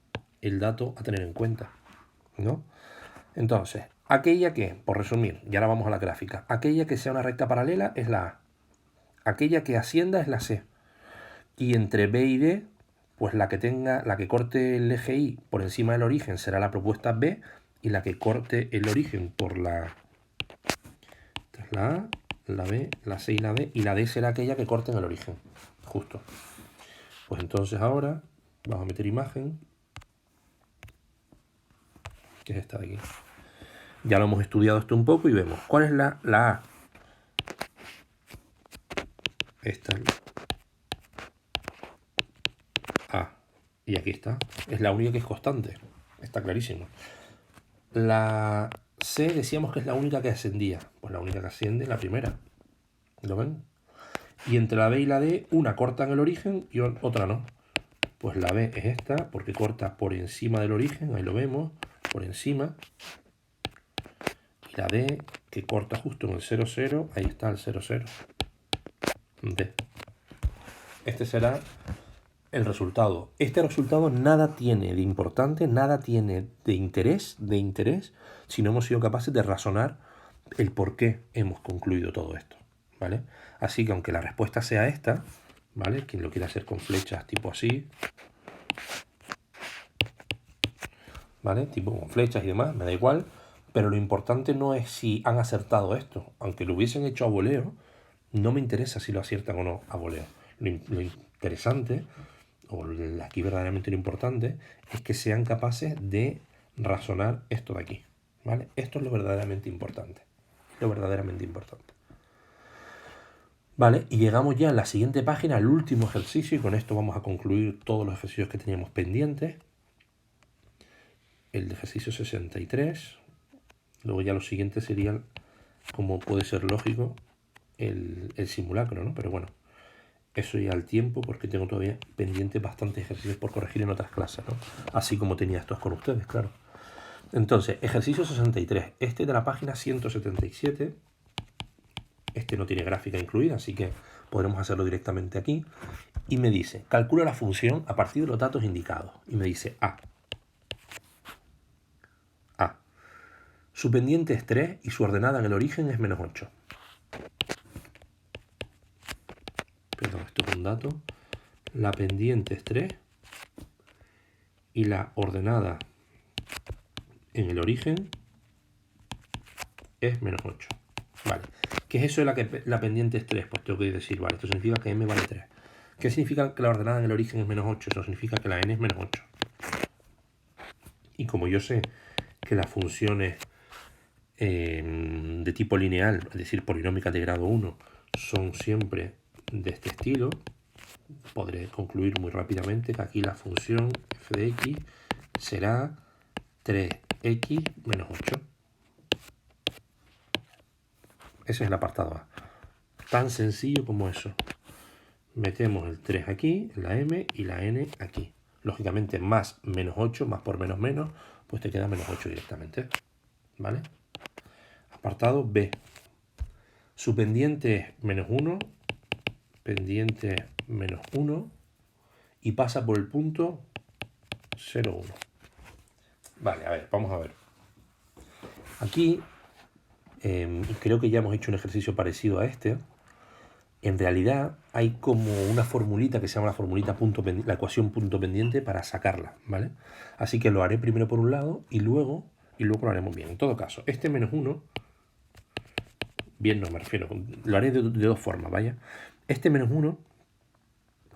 el dato a tener en cuenta, ¿no? Entonces, aquella que, por resumir, y ahora vamos a la gráfica, aquella que sea una recta paralela es la A. Aquella que ascienda es la C. Y entre B y D, pues la que corte el eje Y por encima del origen será la propuesta B, y la que corte el origen por la... Esta es la A, la B, la C y la D, y la D será aquella que corte en el origen. Justo. Pues entonces ahora vamos a meter imagen, que es esta de aquí. Ya lo hemos estudiado esto un poco y vemos. ¿Cuál es la A? Esta es la A. Y aquí está. Es la única que es constante. Está clarísimo. La C decíamos que es la única que ascendía. Pues la única que asciende es la primera. ¿Lo ven? Y entre la B y la D, una corta en el origen y otra no. Pues la B es esta, porque corta por encima del origen. Ahí lo vemos. Por encima. Y la D, que corta justo en el 0, 0. Ahí está el 0, 0. D. Este será el resultado. Este resultado nada tiene de importante, nada tiene de interés, si no hemos sido capaces de razonar el por qué hemos concluido todo esto, ¿vale? Así que aunque la respuesta sea esta, ¿vale? Quien lo quiera hacer con flechas tipo así, ¿vale? Tipo con flechas y demás, me da igual, pero lo importante no es si han acertado esto. Aunque lo hubiesen hecho a voleo, no me interesa si lo aciertan o no a voleo. Lo interesante, o aquí verdaderamente lo importante, es que sean capaces de razonar esto de aquí, ¿vale? Esto es lo verdaderamente importante. Lo verdaderamente importante. Vale, y llegamos ya en la siguiente página al último ejercicio, y con esto vamos a concluir todos los ejercicios que teníamos pendientes. El ejercicio 63. Luego ya los siguientes serían, como puede ser lógico, el simulacro, ¿no? Pero bueno, eso ya al tiempo, porque tengo todavía pendientes bastantes ejercicios por corregir en otras clases, ¿no? Así como tenía estos con ustedes, claro. Entonces, ejercicio 63. Este de la página 177. Este no tiene gráfica incluida, así que podremos hacerlo directamente aquí. Y me dice, calcula la función a partir de los datos indicados. Y me dice A. Su pendiente es 3 y su ordenada en el origen es menos 8. Perdón, esto es un dato. La pendiente es 3 y la ordenada en el origen es menos 8. Vale. ¿Qué es eso de que la pendiente es 3? Pues tengo que decir, vale, esto significa que m vale 3. ¿Qué significa que la ordenada en el origen es menos 8? Eso significa que la n es menos 8. Y como yo sé que las funciones de tipo lineal, es decir, polinómicas de grado 1, son siempre de este estilo, podré concluir muy rápidamente que aquí la función f de x será 3x menos 8. Ese es el apartado A. Tan sencillo como eso. Metemos el 3 aquí, la m, y la n aquí. Lógicamente, más menos 8, más por menos menos, pues te queda menos 8 directamente. ¿Vale? Apartado B. Su pendiente es menos 1, pendiente menos 1, y pasa por el punto 0, 1. Vale, a ver, vamos a ver. Aquí, creo que ya hemos hecho un ejercicio parecido a este. En realidad hay como una formulita que se llama la formulita la ecuación punto pendiente para sacarla, ¿vale? Así que lo haré primero por un lado y luego lo haremos bien. En todo caso, este menos 1, bien no me refiero, lo haré de dos formas, ¿vaya? Este menos 1,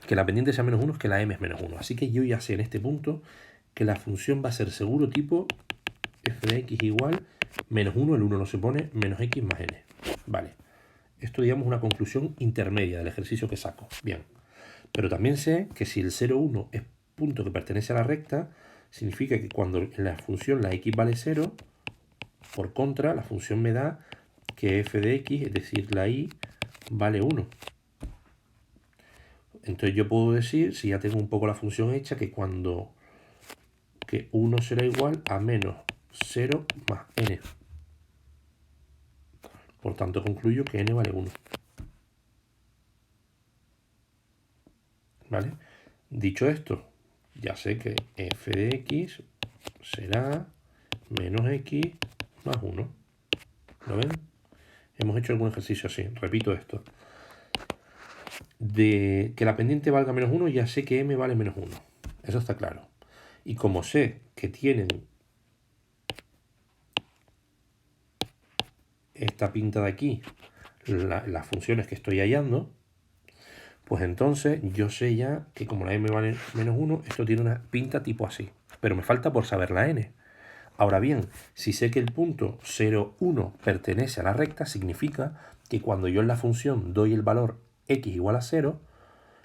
que la pendiente sea menos 1, es que la m es menos 1. Así que yo ya sé en este punto que la función va a ser seguro tipo f de x igual menos 1, el 1 no se pone, menos x más n. Vale. Esto, digamos, una conclusión intermedia del ejercicio que saco. Bien. Pero también sé que si el 0, 1 es punto que pertenece a la recta, significa que cuando en la función la x vale 0, por contra, la función me da que f de x, es decir, la y, vale 1. Entonces yo puedo decir, si ya tengo un poco la función hecha, que cuando que 1 será igual a menos 0 más n. Por tanto, concluyo que n vale 1. ¿Vale? Dicho esto, ya sé que f de x será menos x más 1. ¿Lo ven? Hemos hecho algún ejercicio así. Repito esto. De que la pendiente valga menos 1, ya sé que m vale menos 1. Eso está claro. Y como sé que tienen esta pinta de aquí, las funciones que estoy hallando, pues entonces yo sé ya que como la m vale menos 1, esto tiene una pinta tipo así. Pero me falta por saber la n. Ahora bien, si sé que el punto 0, 1 pertenece a la recta, significa que cuando yo en la función doy el valor x igual a 0,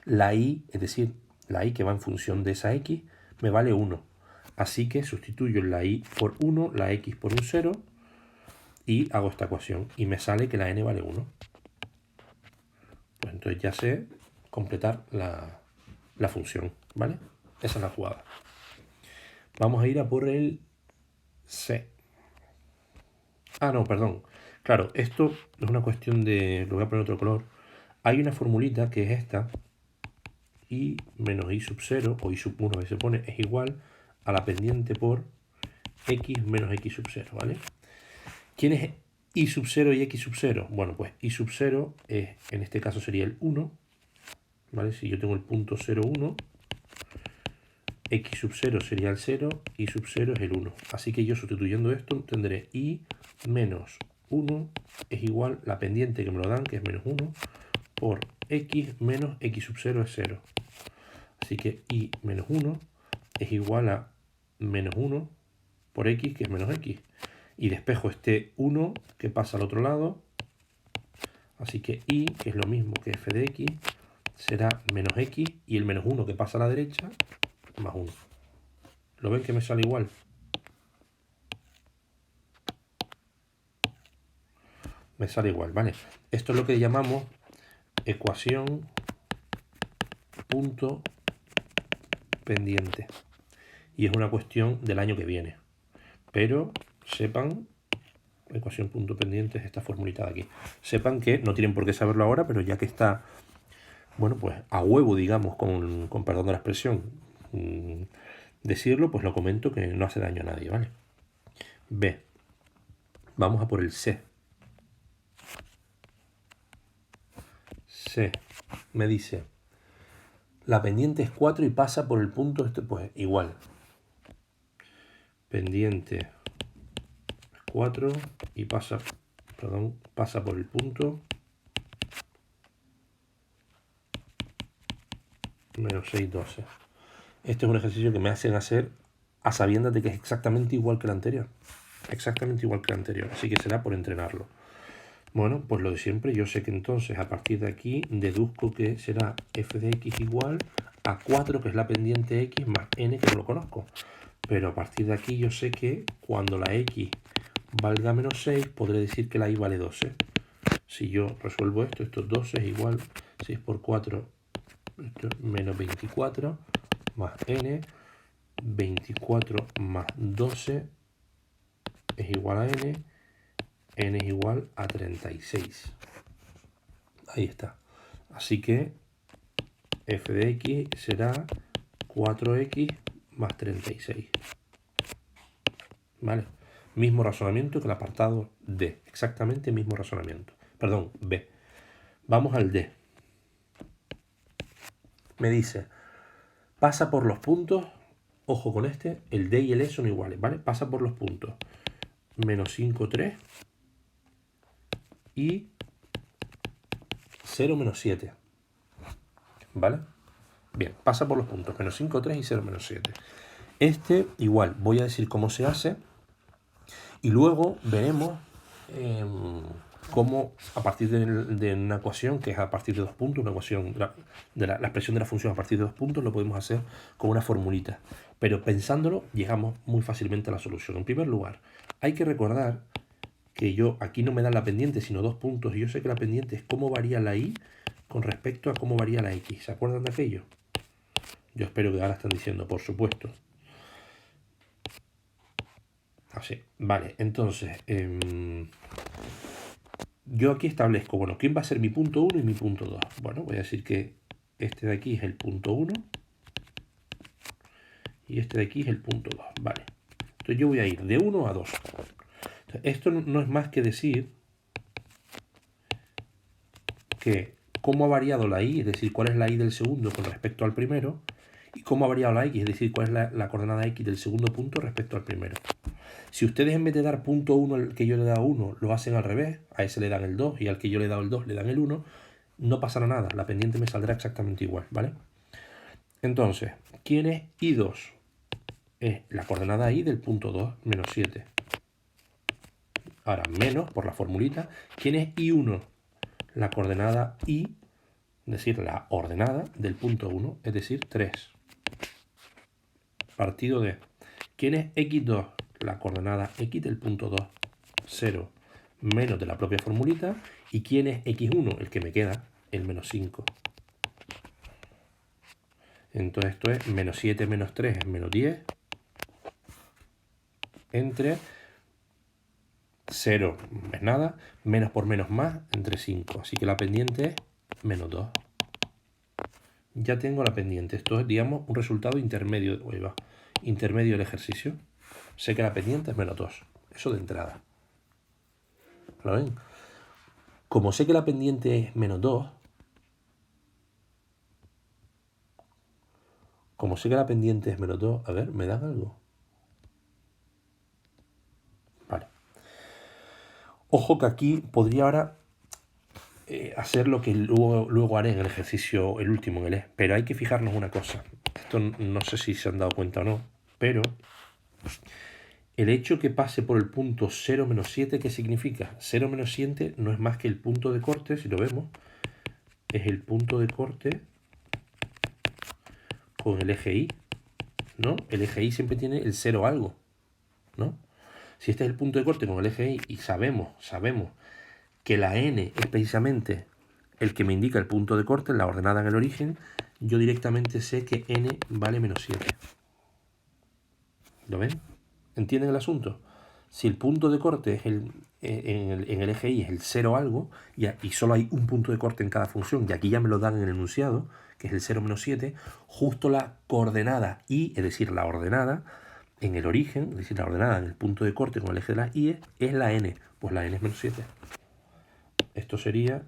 la y, es decir, la y que va en función de esa x, me vale 1. Así que sustituyo la y por 1, la x por un 0, y hago esta ecuación. Y me sale que la n vale 1. Pues entonces ya sé completar la función, ¿vale? Esa es la jugada. Vamos a ir a por el C. Ah, no, perdón. Claro, esto es una cuestión de... Lo voy a poner otro color. Hay una formulita que es esta, y menos y sub 0, o y sub 1 que se pone, es igual a la pendiente por x menos x sub 0, ¿vale? ¿Quién es y sub 0 y x sub 0? Bueno, pues y sub 0 es, en este caso sería el 1, ¿vale? Si yo tengo el punto 0, 1, x sub 0 sería el 0, y sub 0 es el 1. Así que yo sustituyendo esto tendré y menos 1 es igual, la pendiente que me lo dan, que es menos 1, por x menos x sub 0 es 0. Así que y menos 1 es igual a menos 1 por x, que es menos x. Y despejo este 1 que pasa al otro lado. Así que y, que es lo mismo que f de x, será menos x, y el menos 1 que pasa a la derecha, más 1. ¿Lo ven que me sale igual? Me sale igual, ¿vale? Esto es lo que llamamos ecuación punto pendiente. Y es una cuestión del año que viene. Pero sepan, ecuación punto pendiente es esta formulita de aquí. Sepan que no tienen por qué saberlo ahora, pero ya que está, bueno, pues a huevo, digamos, con perdón de la expresión, decirlo, pues lo comento, que no hace daño a nadie, ¿vale? B. Vamos a por el C. C. Me dice, la pendiente es 4 y pasa por el punto, pues igual. Pendiente 4 y pasa por el punto menos 6, 12. Este es un ejercicio que me hacen hacer a sabiendas de que es exactamente igual que el anterior. Exactamente igual que el anterior, así que será por entrenarlo. Bueno, pues lo de siempre, yo sé que entonces a partir de aquí deduzco que será f de x igual a 4, que es la pendiente x, más n, que no lo conozco. Pero a partir de aquí yo sé que cuando la x valga menos 6, podré decir que la y vale 12. Si yo resuelvo esto, esto es 12 es igual, 6 por 4, esto es menos 24, más n, 24 más 12 es igual a n, n es igual a 36. Ahí está. Así que f de x será 4x más 36. ¿Vale? Mismo razonamiento que el apartado D. Exactamente mismo razonamiento. Perdón, B. Vamos al D. Me dice, pasa por los puntos, ojo con este, el D y el E son iguales, ¿vale? Pasa por los puntos menos 5, 3 y 0, menos 7. ¿Vale? Bien, pasa por los puntos menos 5, 3 y 0, menos 7. Este, igual, voy a decir cómo se hace y luego veremos cómo a partir de una ecuación, que es a partir de 2 puntos, una ecuación de la expresión de la función a partir de 2 puntos, lo podemos hacer con una formulita. Pero pensándolo, llegamos muy fácilmente a la solución. En primer lugar, hay que recordar que yo aquí no me dan la pendiente, sino 2 puntos, y yo sé que la pendiente es cómo varía la y con respecto a cómo varía la x. ¿Se acuerdan de aquello? Yo espero que ahora están diciendo, por supuesto. Así, vale, entonces, yo aquí establezco, bueno, ¿quién va a ser mi punto 1 y mi punto 2? Bueno, voy a decir que este de aquí es el punto 1 y este de aquí es el punto 2, vale. Entonces yo voy a ir de 1 a 2. Entonces, esto no es más que decir que cómo ha variado la y, es decir, cuál es la y del segundo con respecto al primero, y cómo ha variado la x, es decir, cuál es la coordenada x del segundo punto respecto al primero. Si ustedes en vez de dar punto 1 al que yo le he dado 1, lo hacen al revés, a ese le dan el 2 y al que yo le he dado el 2 le dan el 1, no pasará nada, la pendiente me saldrá exactamente igual, ¿vale? Entonces, ¿quién es y2? Es la coordenada y del punto 2, menos 7. Ahora, menos, por la formulita, ¿quién es y1? La coordenada y, es decir, la ordenada del punto 1, es decir, 3. Partido de, ¿quién es x2? La coordenada x del punto 2, 0, menos de la propia formulita. ¿Y quién es x1? El que me queda, el menos 5. Entonces esto es menos 7 menos 3 es menos 10. Entre 0 es nada, menos por menos más, entre 5. Así que la pendiente es menos 2. ya tengo la pendiente. Esto es, digamos, un resultado intermedio, intermedio del ejercicio. Sé que la pendiente es menos 2. Eso de entrada. ¿Lo ven? Como sé que la pendiente es menos 2, a ver, ¿me dan algo? Vale. Ojo que aquí podría ahora hacer lo que luego haré en el ejercicio, el último, en el E. Pero hay que fijarnos una cosa. Esto no sé si se han dado cuenta o no, pero el hecho que pase por el punto 0 menos 7, ¿qué significa? 0 menos 7 no es más que el punto de corte, si lo vemos, es el punto de corte con el eje Y, ¿no? El eje Y siempre tiene el 0 algo, ¿no? Si este es el punto de corte con el eje Y y sabemos que la n es precisamente el que me indica el punto de corte, la ordenada en el origen, yo directamente sé que n vale menos 7. ¿Lo ven? ¿Entienden el asunto? Si el punto de corte es en el eje Y es el 0 algo, y solo hay un punto de corte en cada función, y aquí ya me lo dan en el enunciado, que es el 0 menos 7, justo la coordenada Y, es decir, la ordenada, en el origen, es decir, la ordenada en el punto de corte con el eje de la Y, es la n. Pues la n es menos 7. Esto sería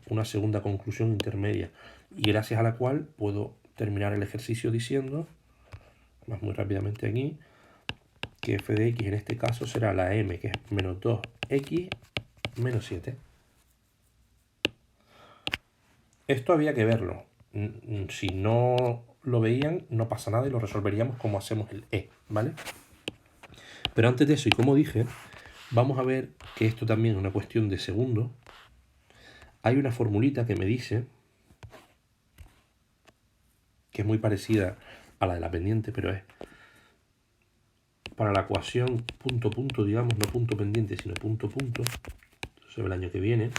una segunda conclusión intermedia, y gracias a la cual puedo terminar el ejercicio diciendo, más muy rápidamente aquí, que f de x en este caso será la m, que es menos 2x menos 7. Esto había que verlo. Si no lo veían, no pasa nada y lo resolveríamos como hacemos el E, ¿vale? Pero antes de eso, y como dije, vamos a ver que esto también es una cuestión de segundos. Hay una formulita que me dice, que es muy parecida a la de la pendiente, pero es para la ecuación punto punto, digamos, no punto pendiente, sino punto punto, sobre el año que viene,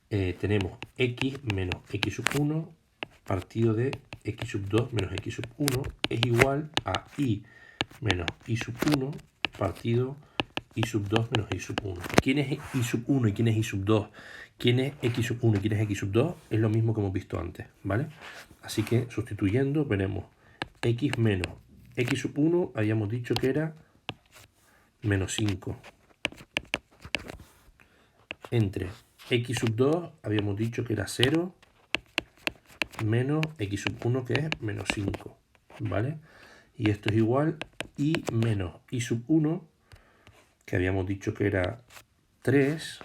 tenemos x menos x sub 1 partido de x sub 2 menos x sub 1 es igual a y menos y sub 1 partido y sub 2 menos y sub 1. ¿Quién es y sub 1 y quién es y sub 2? ¿Quién es x sub 1 y quién es x sub 2? Es lo mismo que hemos visto antes, ¿vale? Así que sustituyendo veremos x menos x sub 1, habíamos dicho que era menos 5. Entre x sub 2 habíamos dicho que era 0 menos x sub 1 que es menos 5, ¿vale? Y esto es igual y menos y sub 1 que habíamos dicho que era 3,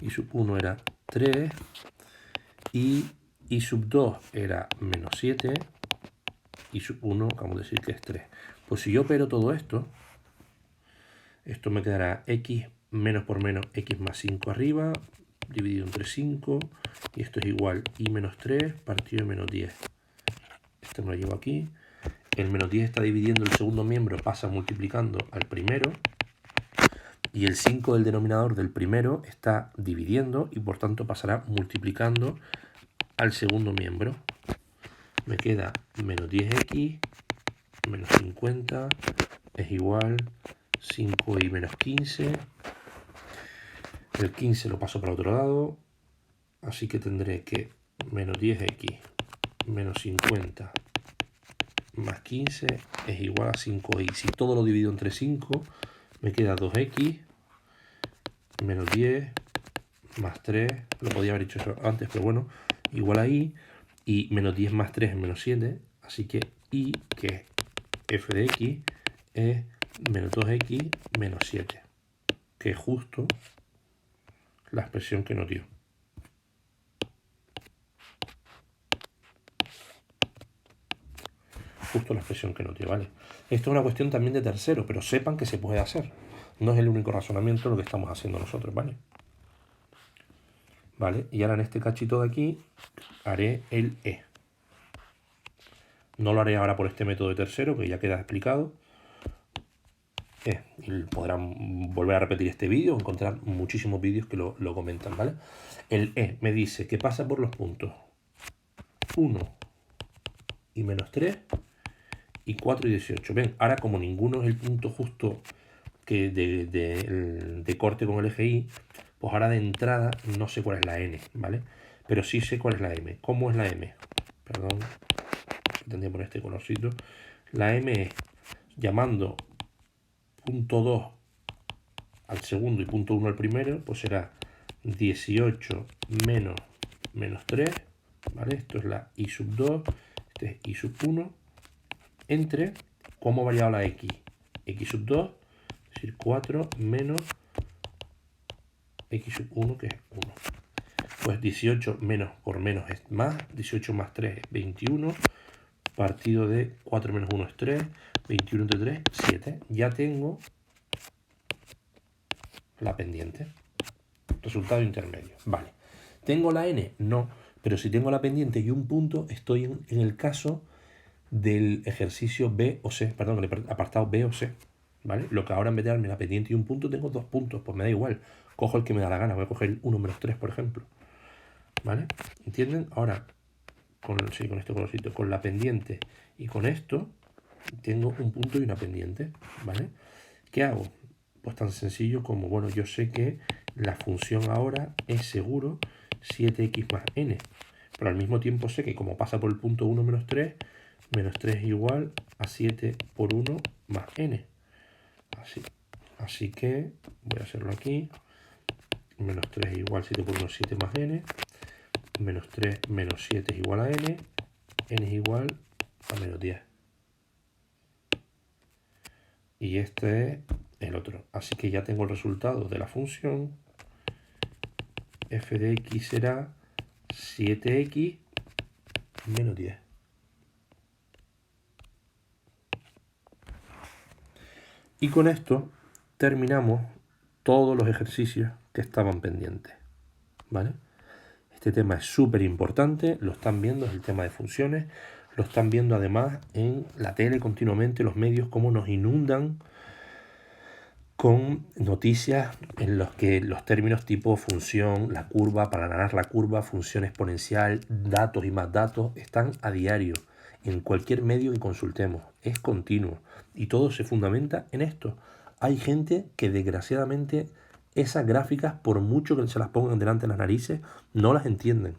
y sub 1 era 3 y sub 2 era menos 7 y sub 1 vamos a decir que es 3. Pues si yo opero todo esto, esto me quedará x menos por menos x más 5 arriba, dividido entre 5, y esto es igual y menos 3 partido de menos 10. Esto me lo llevo aquí. El menos 10 está dividiendo el segundo miembro, pasa multiplicando al primero, y el 5 del denominador del primero está dividiendo y por tanto pasará multiplicando al segundo miembro. Me queda menos 10x menos 50 es igual 5y menos 15. El 15 lo paso para otro lado, así que tendré que menos 10x menos 50 más 15 es igual a 5y. Si todo lo divido entre 5, me queda 2x menos 10 más 3, lo podía haber hecho eso antes, pero bueno, igual a y menos 10 más 3 es menos 7, así que y, que es f de x, es menos 2x menos 7, que es justo la expresión que nos dio. Justo la expresión que nos dio, ¿vale? Esto es una cuestión también de tercero, pero sepan que se puede hacer. No es el único razonamiento lo que estamos haciendo nosotros, ¿vale? ¿Vale? Y ahora en este cachito de aquí haré el E. No lo haré ahora por este método de tercero, que ya queda explicado. Y podrán volver a repetir este vídeo, encontrar muchísimos vídeos que lo comentan, ¿vale? El E me dice que pasa por los puntos 1 y menos 3 y 4 y 18. Ven, ahora como ninguno es el punto justo que de corte con el eje Y, pues ahora de entrada no sé cuál es la n, ¿vale? pero sí sé cuál es la m. ¿Cómo es la m? Perdón, tendría que poner este colorcito. La m es llamando punto 2 al segundo y punto 1 al primero, pues será 18 menos 3, ¿vale? Esto es la i sub 2, este es i sub 1, entre, ¿cómo ha variado la x? X sub 2, es decir, 4 menos x sub 1, que es 1. Pues 18 menos por menos es más, 18 más 3 es 21, partido de 4 menos 1 es 3, 21 entre 3, 7. Ya tengo la pendiente. Resultado intermedio. Vale. ¿Tengo la n? No. Pero si tengo la pendiente y un punto, estoy en el caso del ejercicio B o C, perdón, el apartado B o C. ¿Vale? Lo que ahora en vez de darme la pendiente y un punto, tengo 2 puntos. Pues me da igual. Cojo el que me da la gana. Voy a coger el 1 menos 3, por ejemplo. ¿Vale? ¿Entienden? Ahora, con este colorcito, con la pendiente y con esto, tengo un punto y una pendiente. ¿Vale? ¿Qué hago? Pues tan sencillo como, bueno, yo sé que la función ahora es seguro 7x más n, pero al mismo tiempo sé que como pasa por el punto 1 menos 3 es igual a 7 por 1 más n. Así que voy a hacerlo aquí. Menos 3 es igual a 7 por 1 es 7 más n. Menos 3 menos 7 es igual a n. N es igual a menos 10. Y este es el otro. Así que ya tengo el resultado de la función. F de x será 7x menos 10. Y con esto terminamos todos los ejercicios que estaban pendientes. ¿Vale? Este tema es súper importante, lo están viendo, es el tema de funciones, lo están viendo además en la tele continuamente, los medios, cómo nos inundan con noticias en los que los términos tipo función, la curva, para ganar la curva, función exponencial, datos y más datos, están a diario en cualquier medio que consultemos. Es continuo y todo se fundamenta en esto. Hay gente que desgraciadamente esas gráficas, por mucho que se las pongan delante de las narices, no las entienden.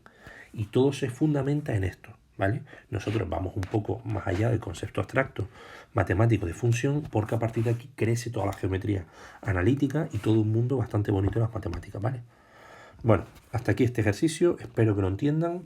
Y todo se fundamenta en esto. ¿Vale? Nosotros vamos un poco más allá del concepto abstracto matemático de función, porque a partir de aquí crece toda la geometría analítica y todo un mundo bastante bonito de las matemáticas, ¿vale? Bueno, hasta aquí este ejercicio, espero que lo entiendan.